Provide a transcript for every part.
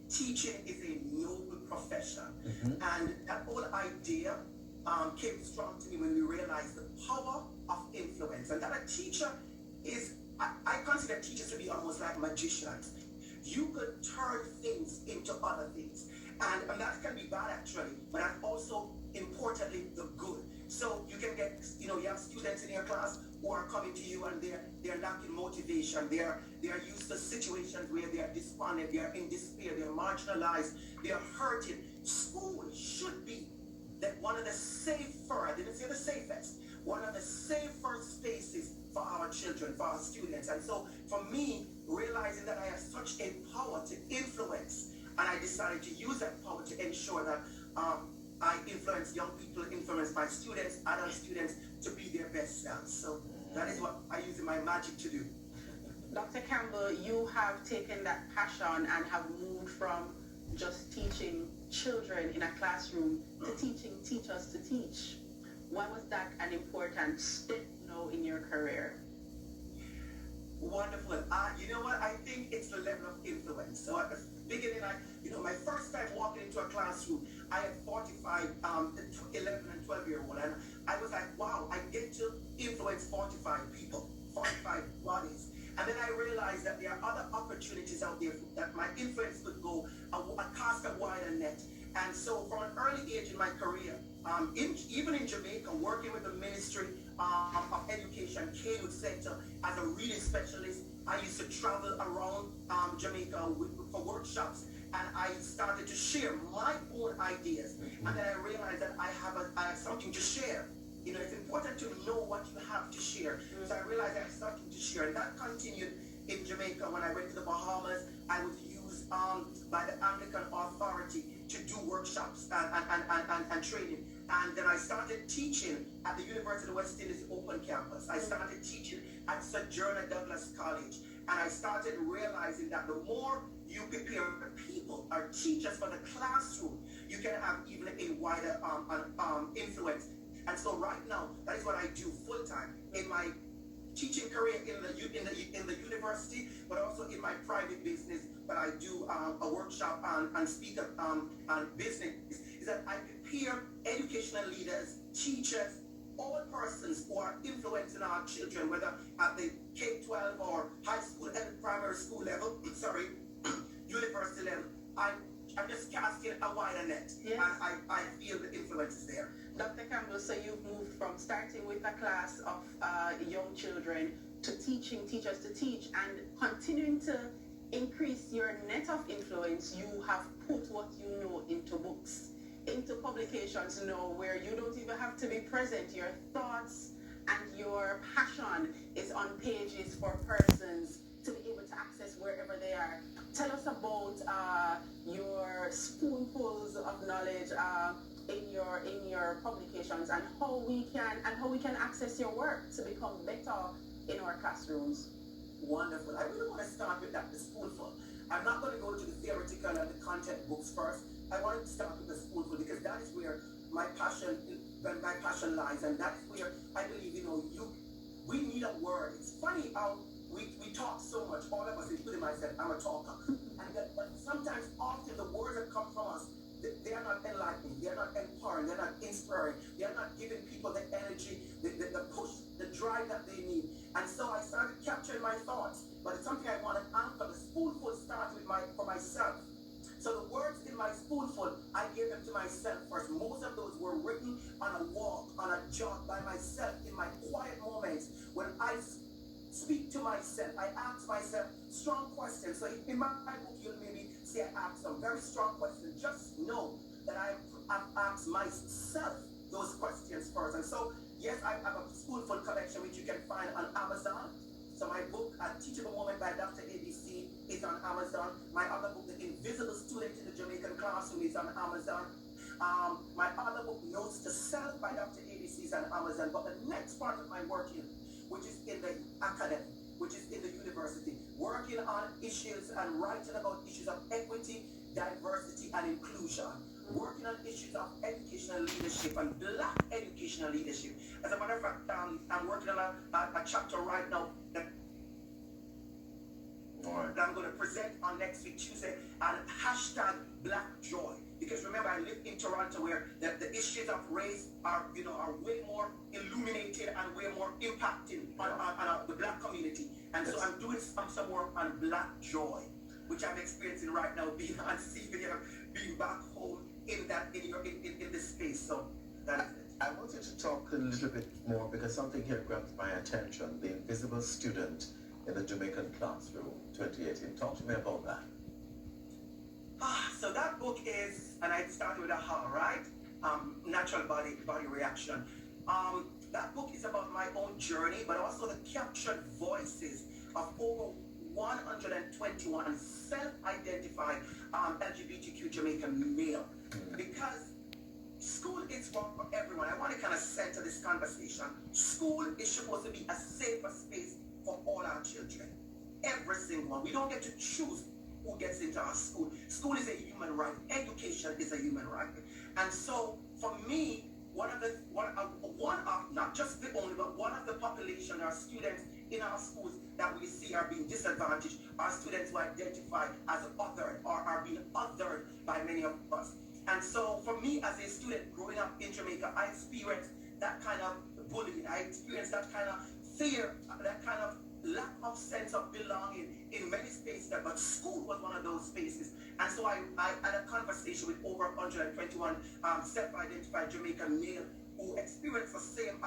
teaching is a noble profession. And that whole idea came strong to me when we realized the power of influence. And that a teacher is, I consider teachers to be almost like magicians. You could turn things into other things. And that can be bad actually, but that's also importantly the good. So you can get, you have students in your class who are coming to you and they're lacking motivation. They're used to situations where they are despondent, they are in despair, they're marginalized, they're hurting. School should be that one of the safer, I didn't say the safest, one of the safer spaces for our children, for our students. And so for me, realizing that I have such a power to influence, and I decided to use that power to ensure that I influence young people, influence my students, adult students to be their best selves. So that is what I use my magic to do. Dr. Campbell, you have taken that passion and have moved from just teaching children in a classroom to teaching teachers to teach. Why was that an important step now in your career? Wonderful. You know what? I think it's the level of influence. So at the beginning, my first time walking into a classroom, I had 45, 11 and 12-year-old, and I was like, wow, I get to influence 45 people, 45 bodies. And then I realized that there are other opportunities out there that my influence could go, cast a wider net. And so from an early age in my career, even in Jamaica, working with the Ministry of Education, K-Youth Center, as a reading specialist, I used to travel around Jamaica for workshops, and I started to share my own ideas. And then I realized that I have something to share. It's important to know what you have to share. So I realized I have something to share, and that continued in Jamaica. When I went to the Bahamas, I was used by the Anglican Authority to do workshops and training. And then I started teaching at the University of West Indies Open Campus. I started teaching at Sojourner Douglas College. And I started realizing that the more you prepare people or teachers for the classroom, you can have even a wider influence. And so right now, that is what I do full time in my teaching career in the university, but also in my private business. But I do a workshop and speak on business. Is that I prepare educational leaders, teachers, all persons who are influencing our children, whether at the K-12 or high school and primary school level, university level. I'm just casting a wider net, yes. And I feel the influence is there. Dr. Campbell, so you've moved from starting with a class of young children to teaching teachers to teach, and continuing to increase your net of influence. You have put what you know into books, into publications now, where you don't even have to be present. Your thoughts and your passion is on pages for persons to be able to access wherever they are. Tell us about your spoonfuls of knowledge in your publications, and how we can access your work to become better in our classrooms. Wonderful. I really want to start with that, the spoonful. I'm not going to go to the theoretical and the content books first. I want to start with the spoonful, because that is where my passion lies, and that is where I believe we need a word. It's funny how we talk so much, all of us, including myself. I'm a talker, but sometimes often the words that come from us, they are not enlightening, they are not empowering, they're not inspiring, they are not giving people the energy, the push, the drive that they need. And so I started capturing my thoughts, but it's something I want to anchor. The spoonful starts with for myself. So the words in my spoonful, I gave them to myself first. Most of those were written on a walk, on a jog by myself, in my quiet moments. When I speak to myself, I ask myself strong questions. So in my book, you'll maybe see I ask some very strong questions. Just know that I've asked myself those questions first. And so, yes, I have a spoonful collection which you can find on Amazon. So my book, A Teachable Moment by DR.ABC, is on Amazon. My other book, The Invisible Student in the Jamaican Classroom, is on Amazon. My other book, Notes to Self by DR.ABC, is on Amazon. But the next part of my work here, which is in the academy, which is in the university, working on issues and writing about issues of equity, diversity, and inclusion. Working on issues of educational leadership and Black educational leadership. As a matter of fact, I'm working on a chapter right now that Right. that I'm going to present on next week, Tuesday, and hashtag Black Joy. Because remember, I live in Toronto where the issues of race are way more illuminated and way more impacting on the Black community. And so I'm doing some work on Black Joy, which I'm experiencing right now, being on CVM, being back home in this space. So that is it. I wanted to talk a little bit more because something here grabbed my attention, the invisible student in the Jamaican classroom, 2018. Talk to me about that. So that book is, and I started with AHA, right? Natural body reaction. That book is about my own journey, but also the captured voices of over 121 self-identified LGBTQ Jamaican male. Because school is for everyone. I want to kind of center this conversation. School is supposed to be a safer space for all our children. Every single one. We don't get to choose who gets into our school. School is a human right. Education is a human right. And so for me, not just the only, but one of the population, our students in our schools that we see are being disadvantaged, are students who identify as othered or are being othered by many of us. And so for me as a student growing up in Jamaica, I experienced that kind of bullying. I experienced that kind of fear, that kind of lack of sense of belonging in many spaces, but school was one of those spaces. And so I had a conversation with over 121 self-identified Jamaican male who experienced the same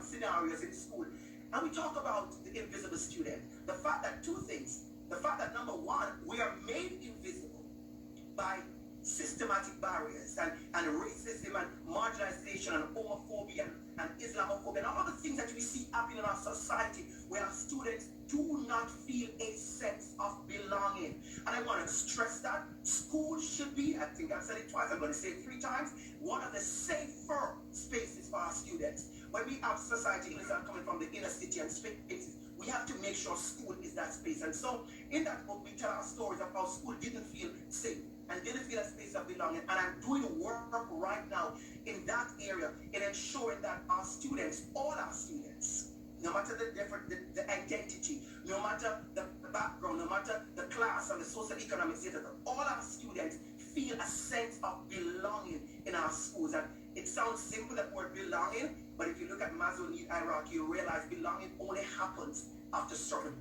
scenarios in school. And we talk about the invisible student. The fact that two things. The fact that number one, we are made invisible by systematic barriers and racism and marginalization and homophobia and Islamophobia and all the things that we see happening in our society where our students do not feel a sense of belonging. And I want to stress that school should be, I think I've said it twice, I'm going to say it 3 times, one of the safer spaces for our students. When we have society that are coming from the inner city and spaces, we have to make sure school is that space. And so in that book, we tell our stories of how school didn't feel safe and didn't feel a space of belonging. And I'm doing work right now in that area in ensuring that our students, all our students, no matter the identity, no matter the background, no matter the class and the socioeconomic status, all our students feel a sense of belonging in our schools. And it sounds simple, that word belonging, but if you look at Maslow's need hierarchy, you realize belonging only happens after certain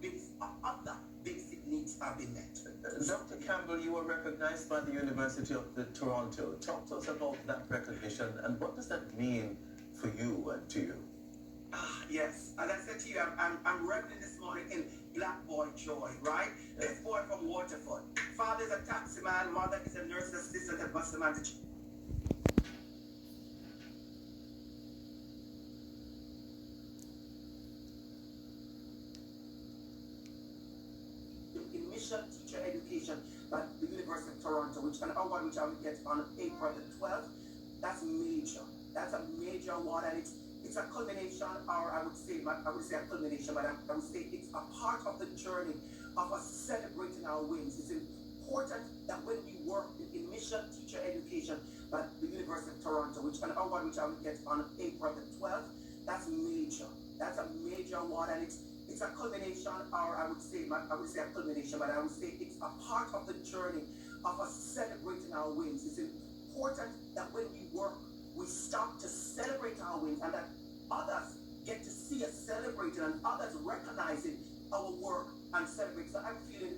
other basic needs have been met. Dr. Campbell, you were recognized by the University of Toronto. Talk to us about that recognition and what does that mean for you and to you? Yes, as I said to you, I'm reveling this morning in Black Boy Joy, right? Yes. This boy from Waterford. Father is a taxi man, mother is a nurse assistant at bus man. Initial teacher education by the University of Toronto, which an award which I will get on April the 12th. That's major. That's a major award, and it's a culmination, or I would say a culmination, but I would say it's a part of the journey of us celebrating our wins. It's important that when we work in initial teacher education by the University of Toronto, which an award which I will get on April the 12th, that's major. That's a major award, and it's a culmination, or I would say a culmination, but I would say it's a part of the journey of us celebrating our wins. It's important that when we work, we stop to celebrate our wins and that others get to see us celebrating and others recognizing our work and celebrating. So I'm feeling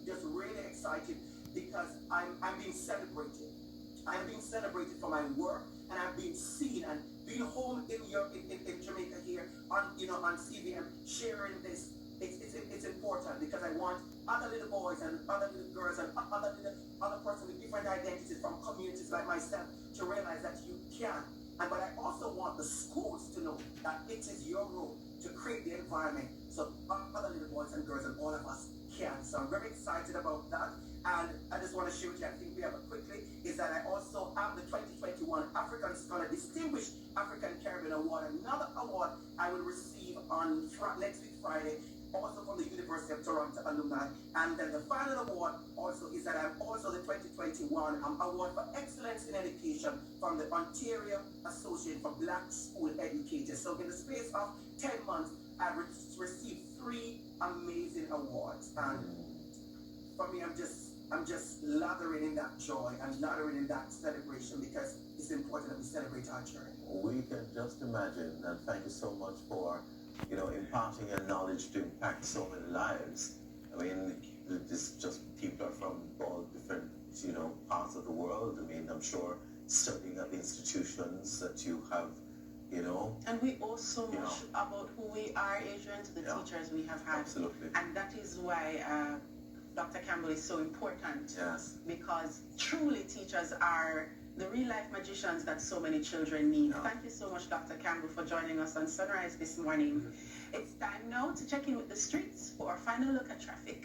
just really excited because I'm being celebrated. I'm being celebrated for my work, and I'm being seen, and being home in Jamaica here on CVM, sharing this. It's important because I want other little boys and other little girls and other persons with different identities from communities like myself to realize that you can. But I also want the schools to know that it is your role to create the environment so other little boys and girls and all of us can. So I'm very excited about that. And I just want to share with you, I think we have it quickly, is that I also have the 2021 African Scholar Distinguished African Caribbean Award, another award I will receive on next week Friday, also from the University of Toronto alumni. And then the final award also is that I'm also the 2021 Award for Excellence in Education from the Ontario Association for Black School Educators. So in the space of 10 months, I've received 3 amazing awards, and for me, I'm just lathering in that joy and lathering in that celebration, because it's important that we celebrate our journey. We can just imagine, and thank you so much for, imparting your knowledge to impact so many lives. I mean, this just people are from all different, parts of the world. I mean, I'm sure studying at the institutions that you have, And we owe so much about who we are, Adrian, to the teachers we have had. Absolutely. And that is why Dr. Campbell is so important. Yes. Because truly teachers are the real-life magicians that so many children need. Yeah. Thank you so much, Dr. Campbell, for joining us on Sunrise this morning. It's time now to check in with the streets for our final look at traffic.